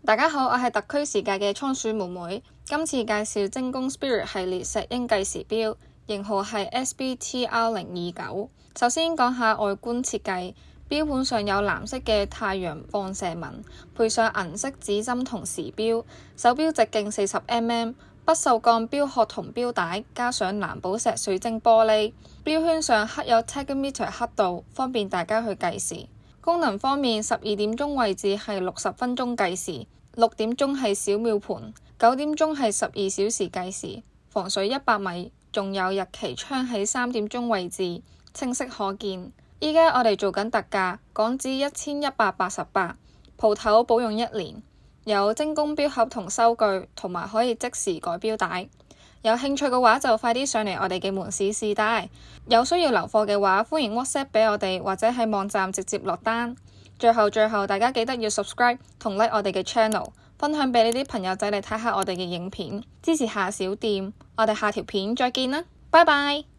大家好，我係特區時界嘅倉鼠妹妹，今次介紹精工 Spirit 系列石英計時錶，型號係 SBTR029。首先講下外觀設計，錶盤上有藍色嘅太陽放射紋，配上銀色指針同時錶，手錶直徑40mm，不鏽鋼錶殼同錶帶，加上藍寶石水晶玻璃，錶圈上刻有 Tachometer 刻度，方便大家去計時。功能方面，12點鐘位置係60分鐘計時，6點鐘係小秒盤，9點鐘係12小時計時，防水100米，仲有日期窗喺3點鐘位置，清晰可見。依家我哋做緊特價，港紙1188，鋪頭保用1年，有精工錶盒同收據，同埋可以即時改錶帶。有興趣嘅話就快啲上嚟我哋嘅門市試戴，有需要留貨嘅話歡迎 WhatsApp 俾我哋，或者喺網站直接落單。最後大家記得要 subscribe 同 like 我哋嘅 channel， 分享俾你啲朋友仔嚟睇下我哋嘅影片，支持下小店。我哋下條片再見啦，拜拜。